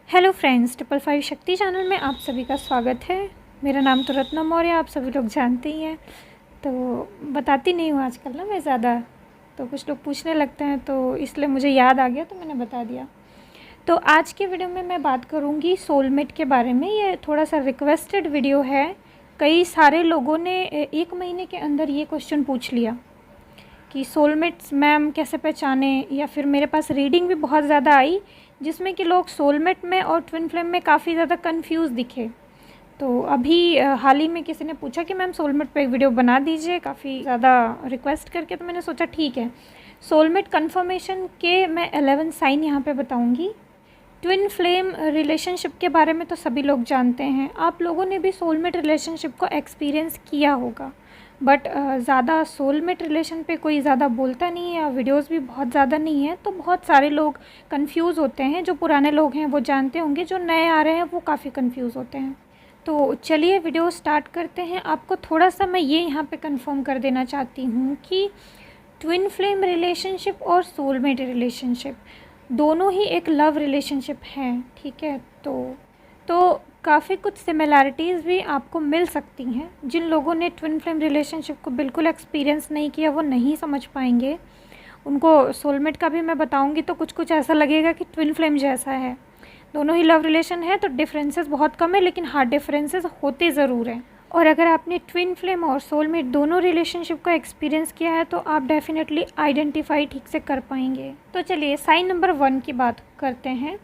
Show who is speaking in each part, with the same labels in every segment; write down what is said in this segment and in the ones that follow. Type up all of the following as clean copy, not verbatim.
Speaker 1: Hello friends, 555 शक्ति channel में आप सभी का स्वागत है। मेरा नाम तो रत्ना मौर्य, आप सभी लोग जानते ही हैं। तो बताती नहीं हूँ आजकल ना मैं ज़्यादा, तो कुछ लोग पूछने लगते हैं, तो इसलिए मुझे याद आ गया तो मैंने बता दिया। तो आज के वीडियो में मैं बात करूँगी सोलमेट के बारे में। ये थोड़ा सा रिक्वेस्टेड वीडियो है। कई सारे लोगों ने 1 महीने के अंदर ये क्वेश्चन पूछ लिया कि सोलमेट्स मैम कैसे पहचाने, या फिर मेरे पास रीडिंग भी बहुत ज़्यादा आई जिसमें कि लोग सोलमेट में और ट्विन फ्लेम में काफ़ी ज़्यादा कंफ्यूज दिखे। तो अभी हाल ही में किसी ने पूछा कि मैम सोलमेट पे एक वीडियो बना दीजिए, काफ़ी ज़्यादा रिक्वेस्ट करके, तो मैंने सोचा ठीक है। सोलमेट कन्फर्मेशन के मैं 11 साइन यहाँ पे बताऊँगी। ट्विन फ्लेम रिलेशनशिप के बारे में तो सभी लोग जानते हैं, आप लोगों ने भी सोलमेट रिलेशनशिप को एक्सपीरियंस किया होगा, बट ज़्यादा सोलमेट रिलेशन पे कोई ज़्यादा बोलता नहीं है, वीडियोस भी बहुत ज़्यादा नहीं है, तो बहुत सारे लोग कंफ्यूज होते हैं। जो पुराने लोग हैं वो जानते होंगे, जो नए आ रहे हैं वो काफ़ी कंफ्यूज होते हैं। तो चलिए वीडियो स्टार्ट करते हैं। आपको थोड़ा सा मैं ये यहाँ पे कंफर्म कर देना चाहती हूँ कि ट्विन फ्लेम रिलेशनशिप और सोलमेट रिलेशनशिप दोनों ही एक लव रिलेशनशिप हैं, ठीक है। तो काफ़ी कुछ सिमिलैरिटीज़ भी आपको मिल सकती हैं। जिन लोगों ने ट्विन फ्लेम रिलेशनशिप को बिल्कुल एक्सपीरियंस नहीं किया वो नहीं समझ पाएंगे। उनको सोलमेट का भी मैं बताऊंगी तो कुछ कुछ ऐसा लगेगा कि ट्विन फ्लेम जैसा है। दोनों ही लव रिलेशन है तो डिफरेंसेस बहुत कम है, लेकिन हाँ डिफरेंसेस होते ज़रूर हैं। और अगर आपने ट्विन फ्लेम और सोलमेट दोनों रिलेशनशिप को एक्सपीरियंस किया है तो आप डेफिनेटली आइडेंटिफाई ठीक से कर पाएंगे। तो चलिए साइन नंबर 1 की बात करते हैं।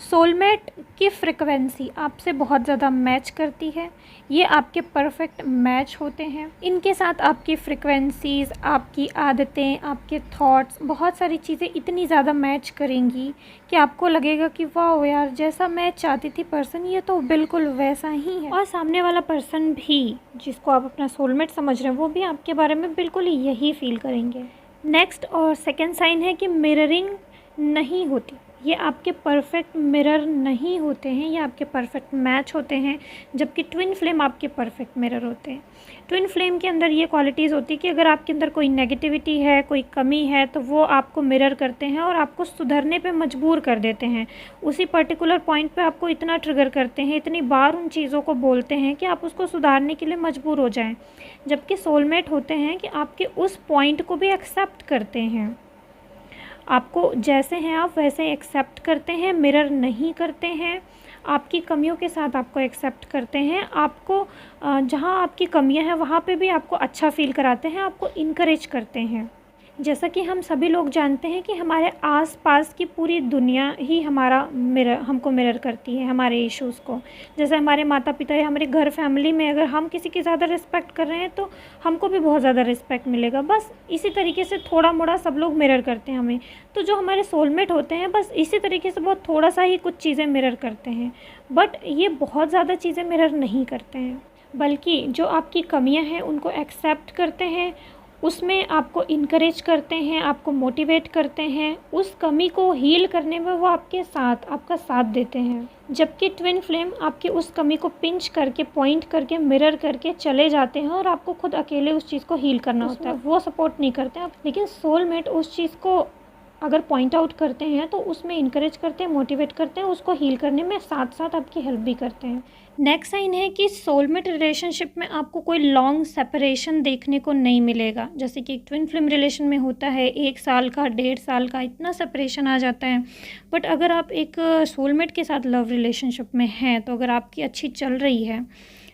Speaker 1: सोलमेट की फ्रिक्वेंसी आपसे बहुत ज़्यादा मैच करती है। ये आपके परफेक्ट मैच होते हैं। इनके साथ आपकी फ्रिक्वेंसीज़, आपकी आदतें, आपके थॉट्स, बहुत सारी चीज़ें इतनी ज़्यादा मैच करेंगी कि आपको लगेगा कि वाह यार, जैसा मैं चाहती थी पर्सन ये तो बिल्कुल वैसा ही है। और सामने वाला पर्सन भी, जिसको आप अपना सोलमेट समझ रहे हैं, वो भी आपके बारे में बिल्कुल यही फील करेंगे। नेक्स्ट और सेकेंड साइन है कि मिररिंग नहीं होती। ये आपके परफेक्ट मिरर नहीं होते हैं, ये आपके परफेक्ट मैच होते हैं, जबकि ट्विन फ्लेम आपके परफेक्ट मिरर होते हैं। ट्विन फ्लेम के अंदर ये क्वालिटीज़ होती है कि अगर आपके अंदर कोई नेगेटिविटी है, कोई कमी है, तो वो आपको मिरर करते हैं और आपको सुधरने पे मजबूर कर देते हैं। उसी पर्टिकुलर पॉइंट पे आपको इतना ट्रिगर करते हैं, इतनी बार उन चीज़ों को बोलते हैं कि आप उसको सुधारने के लिए मजबूर हो जाएं। जबकि सोलमेट होते हैं कि आपके उस पॉइंट को भी एक्सेप्ट करते हैं, आपको जैसे हैं आप वैसे एक्सेप्ट करते हैं, मिरर नहीं करते हैं। आपकी कमियों के साथ आपको एक्सेप्ट करते हैं, आपको जहाँ आपकी कमियां हैं वहाँ पे भी आपको अच्छा फील कराते हैं, आपको इनकरेज करते हैं। जैसा कि हम सभी लोग जानते हैं कि हमारे आसपास की पूरी दुनिया ही हमको मिरर करती है, हमारे इश्यूज़ को। जैसे हमारे माता पिता या हमारे घर फैमिली में अगर हम किसी की ज़्यादा रिस्पेक्ट कर रहे हैं तो हमको भी बहुत ज़्यादा रिस्पेक्ट मिलेगा। बस इसी तरीके से थोड़ा मोड़ा सब लोग मिरर करते हैं हमें। तो जो हमारे सोलमेट होते हैं बस इसी तरीके से बहुत थोड़ा सा ही कुछ चीज़ें मिरर करते हैं, बट ये बहुत ज़्यादा चीज़ें मिरर नहीं करते हैं, बल्कि जो आपकी कमियाँ हैं उनको एक्सेप्ट करते हैं, उसमें आपको इनकरेज करते हैं, आपको मोटिवेट करते हैं, उस कमी को हील करने में वो आपका साथ देते हैं। जबकि ट्विन फ्लेम आपकी उस कमी को पिंच करके, पॉइंट करके, मिरर करके चले जाते हैं और आपको खुद अकेले उस चीज़ को हील करना होता है, वो सपोर्ट नहीं करते हैं। लेकिन सोलमेट उस चीज़ को अगर पॉइंट आउट करते हैं तो उसमें इनकरेज करते हैं, मोटिवेट करते हैं, उसको हील करने में साथ साथ आपकी हेल्प भी करते हैं। नेक्स्ट साइन है कि सोलमेट रिलेशनशिप में आपको कोई लॉन्ग सेपरेशन देखने को नहीं मिलेगा। जैसे कि एक ट्विन फ्लेम रिलेशन में होता है 1 साल का, 1.5 साल का, इतना सेपरेशन आ जाता है। बट अगर आप एक सोलमेट के साथ लव रिलेशनशिप में हैं, तो अगर आपकी अच्छी चल रही है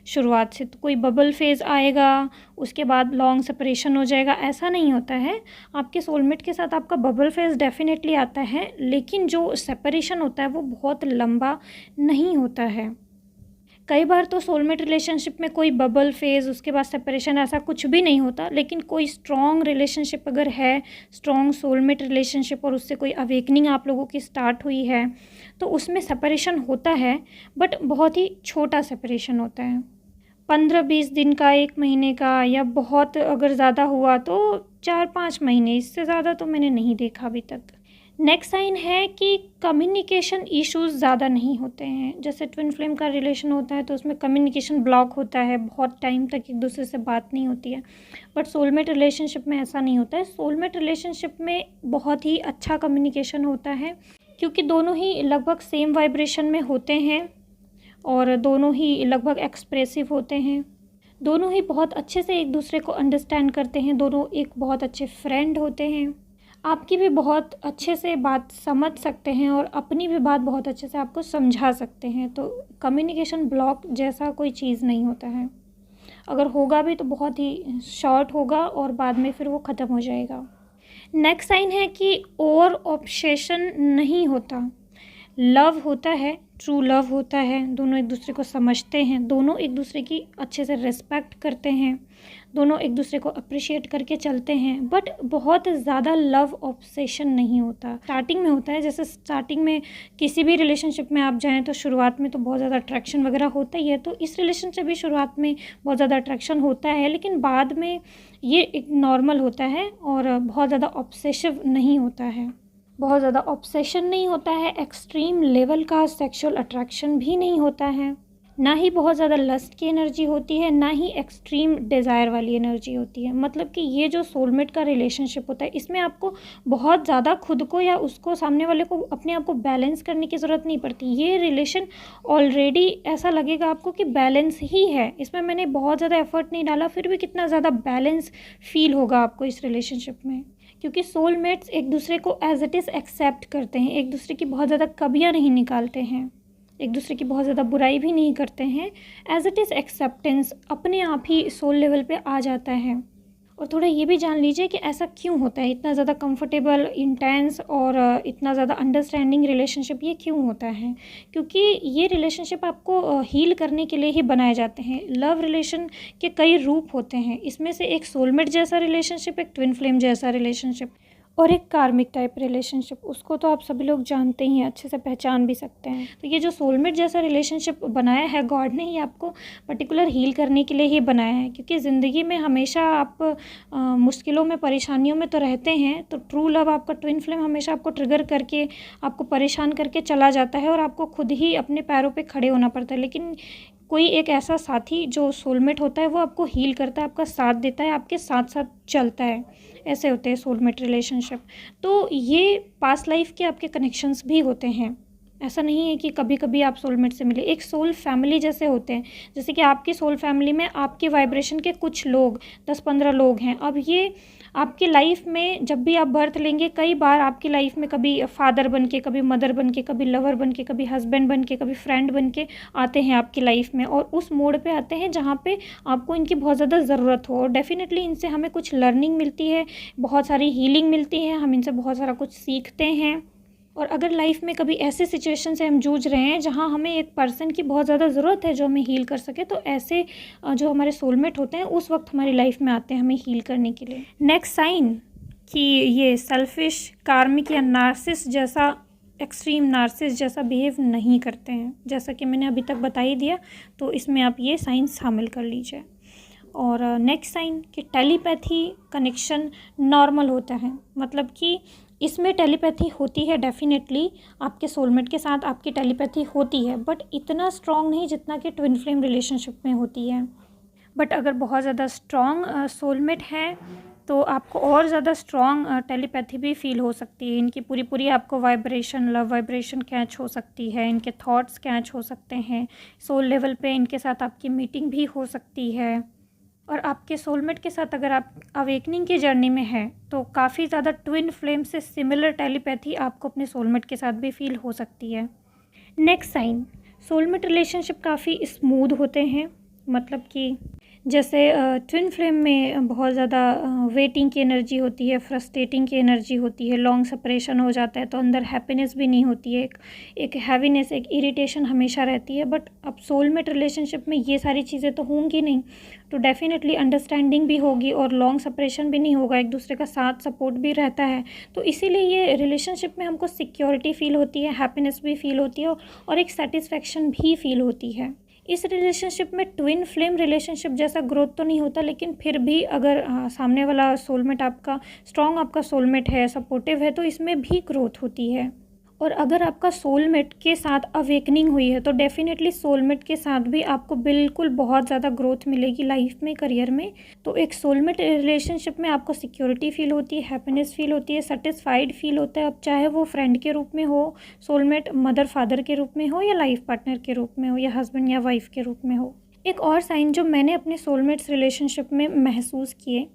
Speaker 1: शुरुआत से, तो कोई बबल फेज़ आएगा, उसके बाद लॉन्ग सेपरेशन हो जाएगा, ऐसा नहीं होता है। आपके सोलमेट के साथ आपका बबल फेज़ डेफिनेटली आता है, लेकिन जो सेपरेशन होता है वो बहुत लंबा नहीं होता है। कई बार तो सोलमेट रिलेशनशिप में कोई बबल फेज़, उसके बाद सेपरेशन, ऐसा कुछ भी नहीं होता। लेकिन कोई स्ट्रॉन्ग रिलेशनशिप अगर है, स्ट्रॉन्ग सोलमेट रिलेशनशिप, और उससे कोई अवेकनिंग आप लोगों की स्टार्ट हुई है, तो उसमें सेपरेशन होता है, बट बहुत ही छोटा सेपरेशन होता है, 15-20 दिन का, 1 महीने का, या बहुत अगर ज़्यादा हुआ तो 4-5 महीने, इससे ज़्यादा तो मैंने नहीं देखा अभी तक। नेक्स्ट साइन है कि कम्युनिकेशन इश्यूज़ ज़्यादा नहीं होते हैं। जैसे ट्विन फ्लेम का रिलेशन होता है तो उसमें कम्युनिकेशन ब्लॉक होता है, बहुत टाइम तक एक दूसरे से बात नहीं होती है, बट सोलमेट रिलेशनशिप में ऐसा नहीं होता है। सोलमेट रिलेशनशिप में बहुत ही अच्छा कम्युनिकेशन होता है, क्योंकि दोनों ही लगभग सेम वाइब्रेशन में होते हैं और दोनों ही लगभग एक्सप्रेसिव होते हैं, दोनों ही बहुत अच्छे से एक दूसरे को अंडरस्टैंड करते हैं, दोनों एक बहुत अच्छे फ्रेंड होते हैं, आपकी भी बहुत अच्छे से बात समझ सकते हैं और अपनी भी बात बहुत अच्छे से आपको समझा सकते हैं। तो कम्युनिकेशन ब्लॉक जैसा कोई चीज़ नहीं होता है, अगर होगा भी तो बहुत ही शॉर्ट होगा और बाद में फिर वो ख़त्म हो जाएगा। नेक्स्ट साइन है कि ओवर ऑब्सेशन नहीं होता, लव होता है, ट्रू लव होता है, दोनों एक दूसरे को समझते हैं, दोनों एक दूसरे की अच्छे से रिस्पेक्ट करते हैं, दोनों एक दूसरे को अप्रिशिएट करके चलते हैं, बट बहुत ज़्यादा लव ऑब्सेशन नहीं होता। स्टार्टिंग में होता है, जैसे स्टार्टिंग में किसी भी रिलेशनशिप में आप जाएं तो शुरुआत में तो बहुत ज़्यादा अट्रैक्शन वगैरह होता ही है, तो इस रिलेशनशिप भी शुरुआत में बहुत ज़्यादा अट्रैक्शन होता है, लेकिन बाद में ये एक नॉर्मल होता है और बहुत ज़्यादा ऑब्सेसिव नहीं होता है, बहुत ज़्यादा ऑब्सेशन नहीं होता है, एक्सट्रीम लेवल का सेक्सुअल अट्रैक्शन भी नहीं होता है, ना ही बहुत ज़्यादा लस्ट की एनर्जी होती है, ना ही एक्सट्रीम डिज़ायर वाली एनर्जी होती है। मतलब कि ये जो सोलमेट का रिलेशनशिप होता है, इसमें आपको बहुत ज़्यादा खुद को या उसको, सामने वाले को, अपने आप को बैलेंस करने की ज़रूरत नहीं पड़ती। ये रिलेशन ऑलरेडी ऐसा लगेगा आपको कि बैलेंस ही है, इसमें मैंने बहुत ज़्यादा एफर्ट नहीं डाला, फिर भी कितना ज़्यादा बैलेंस फील होगा आपको इस रिलेशनशिप में, क्योंकि सोलमेट्स एक दूसरे को एज इट इज़ एक्सेप्ट करते हैं, एक दूसरे की बहुत ज़्यादा कमियां नहीं निकालते हैं, एक दूसरे की बहुत ज़्यादा बुराई भी नहीं करते हैं, एज इट इज़ एक्सेप्टेंस अपने आप ही सोल लेवल पे आ जाता है। और थोड़ा ये भी जान लीजिए कि ऐसा क्यों होता है, इतना ज़्यादा कंफर्टेबल, इंटेंस और इतना ज़्यादा अंडरस्टैंडिंग रिलेशनशिप ये क्यों होता है, क्योंकि ये रिलेशनशिप आपको हील करने के लिए ही बनाए जाते हैं। लव रिलेशन के कई रूप होते हैं, इसमें से एक सोलमेट जैसा रिलेशनशिप, एक ट्विन फ्लेम जैसा रिलेशनशिप और एक कार्मिक टाइप रिलेशनशिप, उसको तो आप सभी लोग जानते ही हैं, अच्छे से पहचान भी सकते हैं। तो ये जो सोलमेट जैसा रिलेशनशिप बनाया है गॉड ने, ये आपको पर्टिकुलर हील करने के लिए ही बनाया है, क्योंकि ज़िंदगी में हमेशा आप मुश्किलों में, परेशानियों में तो रहते हैं, तो ट्रू लव आपका ट्विन फ्लेम हमेशा आपको ट्रिगर करके, आपको परेशान करके चला जाता है और आपको खुद ही अपने पैरों पर खड़े होना पड़ता है। लेकिन कोई एक ऐसा साथी जो सोलमेट होता है, वो आपको हील करता है, आपका साथ देता है, आपके साथ साथ चलता है। ऐसे होते हैं सोलमेट रिलेशनशिप। तो ये पास्ट लाइफ के आपके कनेक्शंस भी होते हैं, ऐसा नहीं है कि कभी कभी आप सोलमेट से मिले। एक सोल फैमिली जैसे होते हैं, जैसे कि आपकी सोल फैमिली में आपके वाइब्रेशन के कुछ लोग, 10-15 लोग हैं। अब ये आपकी लाइफ में जब भी आप बर्थ लेंगे, कई बार आपकी लाइफ में कभी फादर बन के, कभी मदर बन के, कभी लवर बन के, कभी हस्बैंड बन के, कभी फ्रेंड बन के आते हैं आपकी लाइफ में, और उस मोड़ पे आते हैं जहाँ पे आपको इनकी बहुत ज़्यादा ज़रूरत हो। और डेफिनेटली इनसे हमें कुछ लर्निंग मिलती है, बहुत सारी हीलिंग मिलती है, हम इनसे बहुत सारा कुछ सीखते हैं। और अगर लाइफ में कभी ऐसे सिचुएशन से हम जूझ रहे हैं जहाँ हमें एक पर्सन की बहुत ज़्यादा ज़रूरत है जो हमें हील कर सके, तो ऐसे जो हमारे सोलमेट होते हैं उस वक्त हमारी लाइफ में आते हैं हमें हील करने के लिए। नेक्स्ट साइन कि ये सेल्फिश, कार्मिक या नार्सिस जैसा, एक्सट्रीम नार्सिस जैसा बिहेव नहीं करते हैं, जैसा कि मैंने अभी तक बता ही दिया, तो इसमें आप ये साइन शामिल कर लीजिए। और नेक्स्ट साइन कि टेलीपैथी कनेक्शन नॉर्मल होता है, मतलब कि इसमें टेलीपैथी होती है, डेफिनेटली आपके सोलमेट के साथ आपकी टेलीपैथी होती है, बट इतना स्ट्रॉन्ग नहीं जितना कि ट्विन फ्लेम रिलेशनशिप में होती है। बट अगर बहुत ज़्यादा स्ट्रॉन्ग सोलमेट है तो आपको और ज़्यादा स्ट्रॉन्ग टेलीपैथी भी फील हो सकती है। इनकी पूरी पूरी आपको वाइब्रेशन, लव वाइब्रेशन कैच हो सकती है, इनके थॉट्स कैच हो सकते हैं, सोल लेवल पे इनके साथ आपकी मीटिंग भी हो सकती है। और आपके सोलमेट के साथ अगर आप अवेकनिंग की जर्नी में हैं तो काफ़ी ज़्यादा ट्विन फ्लेम से सिमिलर टेलीपैथी आपको अपने सोलमेट के साथ भी फील हो सकती है। नेक्स्ट साइन, सोलमेट रिलेशनशिप काफ़ी स्मूथ होते हैं, मतलब कि जैसे ट्विन फ्लेम में बहुत ज़्यादा वेटिंग की एनर्जी होती है, फ्रस्ट्रेटिंग की एनर्जी होती है, लॉन्ग सेपरेशन हो जाता है तो अंदर हैप्पीनेस भी नहीं होती है, एक हैवीनेस, एक इरिटेशन हमेशा रहती है। बट अब सोलमेट रिलेशनशिप में ये सारी चीज़ें तो होंगी नहीं, तो डेफिनेटली अंडरस्टैंडिंग भी होगी और लॉन्ग सेपरेशन भी नहीं होगा, एक दूसरे का साथ सपोर्ट भी रहता है। तो इसीलिए ये रिलेशनशिप में हमको सिक्योरिटी फील होती है, हैप्पीनेस भी फील होती है और एक सेटिस्फैक्शन भी फील होती है। इस रिलेशनशिप में ट्विन फ्लेम रिलेशनशिप जैसा ग्रोथ तो नहीं होता, लेकिन फिर भी अगर सामने वाला सोलमेट आपका स्ट्रॉन्ग, आपका सोलमेट है, सपोर्टिव है, तो इसमें भी ग्रोथ होती है। और अगर आपका सोलमेट के साथ अवेकनिंग हुई है तो डेफ़िनेटली सोलमेट के साथ भी आपको बिल्कुल बहुत ज़्यादा ग्रोथ मिलेगी लाइफ में, करियर में। तो एक सोलमेट रिलेशनशिप में आपको सिक्योरिटी फ़ील होती है, हैप्पीनेस फ़ील होती है, सेटिस्फाइड फ़ील होता है। अब चाहे वो फ्रेंड के रूप में हो, सोलमेट मदर फादर के रूप में हो, या लाइफ पार्टनर के रूप में हो, या हस्बैंड या वाइफ के रूप में हो। एक और साइन जो मैंने अपने सोलमेट्स रिलेशनशिप में महसूस किए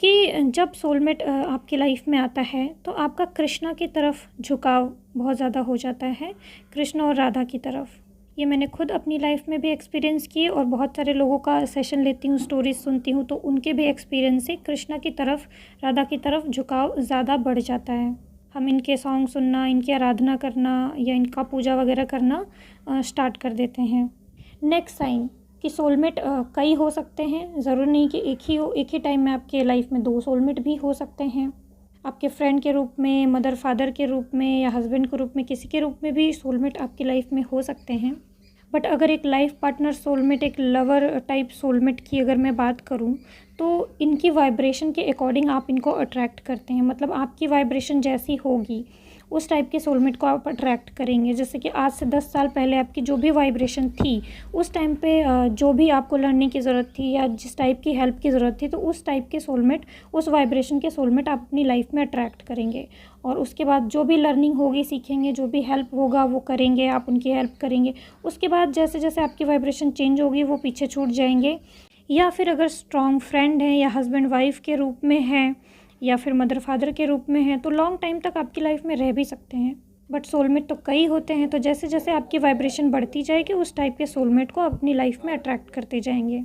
Speaker 1: कि जब सोलमेट आपकी लाइफ में आता है तो आपका कृष्णा की तरफ झुकाव बहुत ज़्यादा हो जाता है, कृष्णा और राधा की तरफ। ये मैंने खुद अपनी लाइफ में भी एक्सपीरियंस किए और बहुत सारे लोगों का सेशन लेती हूँ, स्टोरीज सुनती हूँ, तो उनके भी एक्सपीरियंस से कृष्णा की तरफ, राधा की तरफ झुकाव ज़्यादा बढ़ जाता है। हम इनके सॉन्ग सुनना, इनकी आराधना करना या इनका पूजा वगैरह करना स्टार्ट कर देते हैं। नेक्स्ट साइन कि सोलमेट कई हो सकते हैं, ज़रूर नहीं कि एक ही हो। एक ही टाइम में आपके लाइफ में 2 सोलमेट भी हो सकते हैं। आपके फ्रेंड के रूप में, मदर फादर के रूप में, या हस्बैंड के रूप में, किसी के रूप में भी सोलमेट आपकी लाइफ में हो सकते हैं। बट अगर एक लाइफ पार्टनर सोलमेट, एक लवर टाइप सोलमेट की अगर मैं बात करूं, तो इनकी वाइब्रेशन के अकॉर्डिंग आप इनको अट्रैक्ट करते हैं। मतलब आपकी वाइब्रेशन जैसी होगी उस टाइप के सोलमेट को आप अट्रैक्ट करेंगे। जैसे कि आज से 10 साल पहले आपकी जो भी वाइब्रेशन थी, उस टाइम पे जो भी आपको लर्निंग की ज़रूरत थी या जिस टाइप की हेल्प की ज़रूरत थी, तो उस टाइप के सोलमेट, उस वाइब्रेशन के सोलमेट आप अपनी लाइफ में अट्रैक्ट करेंगे। और उसके बाद जो भी लर्निंग होगी, सीखेंगे, जो भी हेल्प होगा वो करेंगे, आप उनकी हेल्प करेंगे। उसके बाद जैसे जैसे आपकी वाइब्रेशन चेंज होगी वो पीछे छूट जाएंगे। या फिर अगर स्ट्रॉन्ग फ्रेंड हैं या हस्बैंड वाइफ के रूप में हैं या फिर मदर फादर के रूप में हैं, तो लॉन्ग टाइम तक आपकी लाइफ में रह भी सकते हैं। बट सोलमेट तो कई होते हैं, तो जैसे जैसे आपकी वाइब्रेशन बढ़ती जाएगी उस टाइप के सोलमेट को अपनी लाइफ में अट्रैक्ट करते जाएंगे।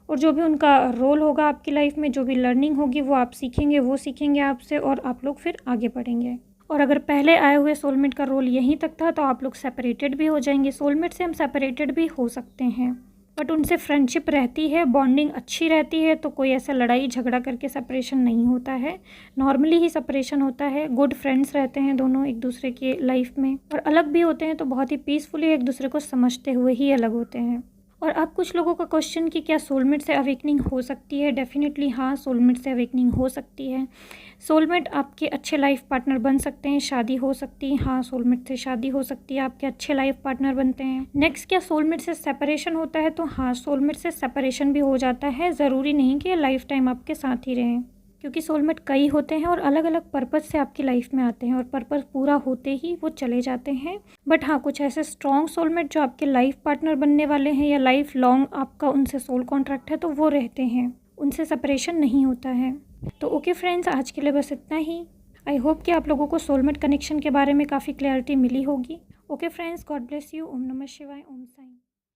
Speaker 1: और जो भी उनका रोल होगा आपकी लाइफ में, जो भी लर्निंग होगी वो आप सीखेंगे, वो सीखेंगे आपसे, और आप लोग फिर आगे बढ़ेंगे। और अगर पहले आए हुए सोलमेट का रोल यहीं तक था तो आप लोग सेपरेटेड भी हो जाएंगे। सोलमेट से हम सेपरेटेड भी हो सकते हैं, बट उनसे फ्रेंडशिप रहती है, बॉन्डिंग अच्छी रहती है, तो कोई ऐसा लड़ाई झगड़ा करके सेपरेशन नहीं होता है। नॉर्मली ही सेपरेशन होता है। गुड फ्रेंड्स रहते हैं दोनों एक दूसरे के लाइफ में, और अलग भी होते हैं तो बहुत ही पीसफुली एक दूसरे को समझते हुए ही अलग होते हैं। और अब कुछ लोगों का क्वेश्चन कि क्या सोलमेट से अवेकनिंग हो सकती है? डेफिनेटली हाँ, सोलमेट से अवेकनिंग हो सकती है। सोलमेट आपके अच्छे लाइफ पार्टनर बन सकते हैं, शादी हो सकती है। हाँ, सोलमेट से शादी हो सकती है, आपके अच्छे लाइफ पार्टनर बनते हैं। नेक्स्ट, क्या सोलमेट से सेपरेशन होता है? तो हाँ, सोलमेट से सेपरेशन भी हो जाता है। ज़रूरी नहीं कि लाइफ टाइम आपके साथ ही रहें, क्योंकि सोलमेट कई होते हैं और अलग अलग पर्पज़ से आपकी लाइफ में आते हैं, और पर्पज़ पूरा होते ही वो चले जाते हैं। बट हाँ, कुछ ऐसे स्ट्रॉन्ग सोलमेट जो आपके लाइफ पार्टनर बनने वाले हैं या लाइफ लॉन्ग आपका उनसे सोल कॉन्ट्रैक्ट है, तो वो रहते हैं, उनसे सेपरेशन नहीं होता है। तो ओके फ्रेंड्स, आज के लिए बस इतना ही। आई होप कि आप लोगों को सोलमेट कनेक्शन के बारे में काफ़ी क्लैरिटी मिली होगी। Okay friends, God bless you. ओम नमः शिवाय, ओम साईं।